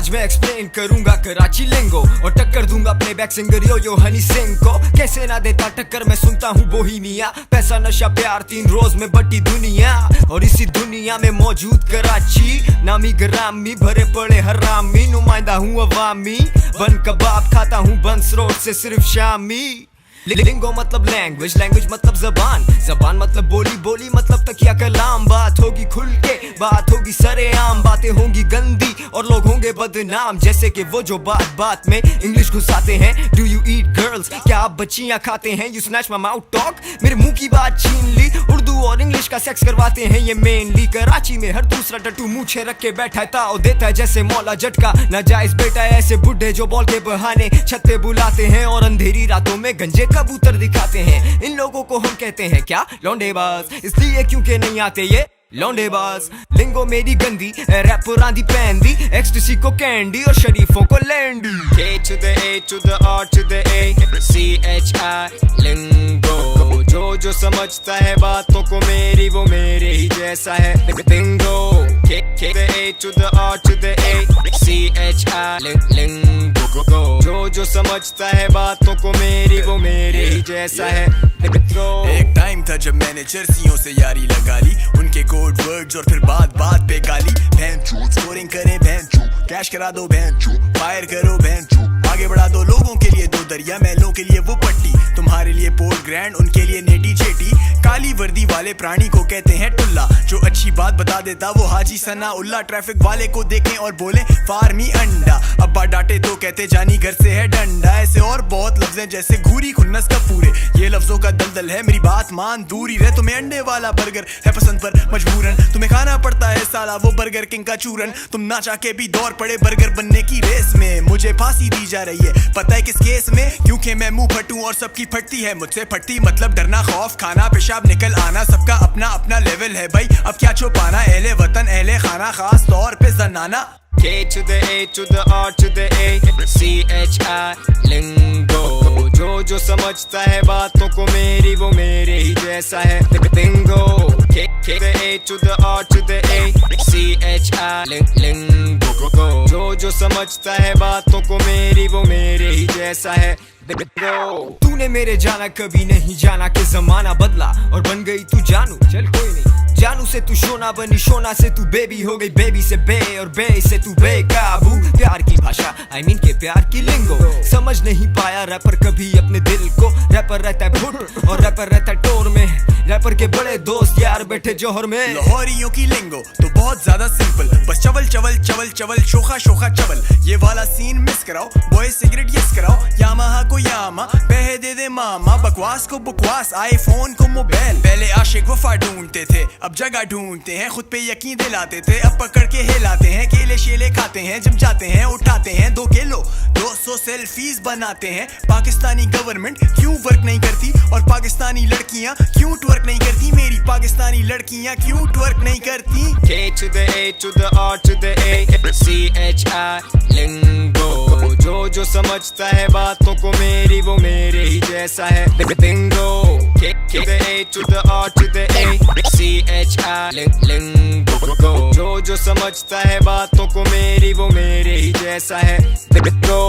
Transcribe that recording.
आज मैं एक्सप्लेन करूंगा कराची लिंगो और टक्कर दूंगा प्लेबैक सिंगर यो हनी सिंह को। कैसे ना देता टक्कर, मैं सुनता हूँ बोहीमिया। पैसा नशा प्यार 3 रोज में बटी दुनिया, और इसी दुनिया में मौजूद कराची। नामी ग्रामी भरे पड़े हरामी, नुमाइंदा हूँ अवामी। बन कबाब खाता हूँ बंस रोड से सिर्फ शामी। लिंगो मतलब लैंग्वेज, लैंग्वेज मतलब जबान, जबान मतलब बोली, बोली मतलब तकिया कलाम। बात होगी खुल के, बात होगी सरेआम, बातें होंगी गंदी और लोग होंगे बदनाम। जैसे कि वो जो बात बात में इंग्लिश घुसाते हैं। डू यू ईट गर्ल्स, क्या आप बच्चियां खाते हैं? You snatch my mouth talk, मेरे मुंह की बात छीन ली। उर्दू और इंग्लिश का सेक्स करवाते हैं ये मेनली। कराची में हर दूसरा टट्टू मूछे रख के बैठा है, ताओ देता है जैसे मौला झटका। नाजायज बेटा है ऐसे बुढ़े जो बॉल के बहाने छत पे बुलाते हैं और अंधेरी रातों में गंजे कबूतर दिखाते हैं। इन लोगों को हम कहते हैं क्या? लौंडेबाज, इसलिए क्योंकि नहीं आते ये लौंडेबाज। लिंगो मेरी गंदी, रैपर आंधी पैंदी, एक्सटेसी को कैंडी और शरीफों को लैंडी। K to the A to the R to the A CHI लिंगो। जो समझता है बातों को मेरी, वो मेरे ही जैसा है लिंगो। K to the A to the R to the A CHI लिंगो। जो समझता है बातों को मेरी, वो मेरे ही जैसा है लिंगो। एक टाइम था जब मैंने चर्सियों से यारी लगा ली, उनके कोड वर्ड्स और फिर बात बात पे गाली। भैंचो स्कोरिंग करें भैंचो, कैश करा दो भैंचो, फायर करो भैंचो, आगे बढ़ा दो लोगों के लिए दो दरिया, महलों के लिए वो पट्टी, तुम्हारे लिए पोर्ट ग्रैंड, उनके लिए नेटी चेटी। काली वर्दी वाले प्राणी को कहते हैं टुल्ला, जो अच्छी बात बता देता वो हाजी सना उल्ला। ट्रैफिक वाले को देखें और बोले फार्मी अंडा, अब्बा डांटे तो कहते जानी घर से है डंडा। ऐसे और बहुत लफ्ज़ हैं जैसे घूरी खुन्नस का पूरे, ये लफ्जों का दलदल है मेरी बात मान दूरी रहे। तुम्हें अंडे वाला बर्गर है पसंद पर मजबूरन, तुम्हें खाना पड़ता है साला वो बर्गर किंग का चूरन। तुम ना चाह के भी दौड़ पड़े बर्गर बनने की रेस में। मुझे फांसी दी जा रही है पता है किस केस में? क्योंकि मैं मुंह फटूं और सबकी फटती है मुझसे फटती। मतलब डरना, खौफ खाना, पेशाब निकल आना, सबका अपना अपना लेवल है भाई, अब क्या छुपाना। अहले वतन अहले खाना, खास तौर पे जनाना। K to the A to the R to the A CHI लिंगो। जो समझता है बातों को मेरी, वो मेरे ही जैसा है लिंगो। K to the A to the R to the A CHI लिंगो। जो समझता है बातों को मेरी, वो मेरे ही जैसा है लिंगो। तूने मेरे जाना कभी नहीं जाना कि जमाना बदला और बन गई तू जानू। चल कोई नहीं, जानू से तू शोना बनी, शोना से तू बेबी हो गई, बेबी से बे और बे से तू बेकाबू। प्यार की भाषा I mean के प्यार की लिंगो, समझ नहीं पाया रैपर कभी अपने दिल को। रैपर रहता है फुट और रैपर रहता है टोर में, रैपर के बड़े दोस्त यार बैठे जौहर में। लाहौरियों की लिंगो तो बहुत ज्यादा सिंपल, बस चवल चवल चवल चवल, शोखा शोखा चवल। ये वाला सीन मिस कराओ, बॉय सिगरेट यस कराओ, यामाहा को यामा, पैसे दे दे मामा, बकवास को बकवास, आईफोन को मोबाइल। पहले आशिक वफा ढूंढते थे, अब जगह ढूंढते हैं, खुद पे यकीन दिलाते थे, अब पकड़ के हिलाते हैं। केले शेले खाते हैं, जम जाते हैं, उठाते हैं 2 किलो, 200 सेल्फीज बनाते हैं। पाकिस्तानी गवर्नमेंट क्यों वर्क नहीं करती और पाकिस्तानी लड़कियां क्यों ट्वर्क नहीं करती? मेरी पाकिस्तानी लड़कियां क्यों ट्वर्क नहीं करती? K to the A to the R to the A CHI लिंगो। जो समझता है बातों को मेरी, वो मेरे ही जैसा है लिंगो। K to the A to the R to the A CHI लिंगो। जो समझता है बातों को मेरी, वो मेरे ही जैसा है लिंगो।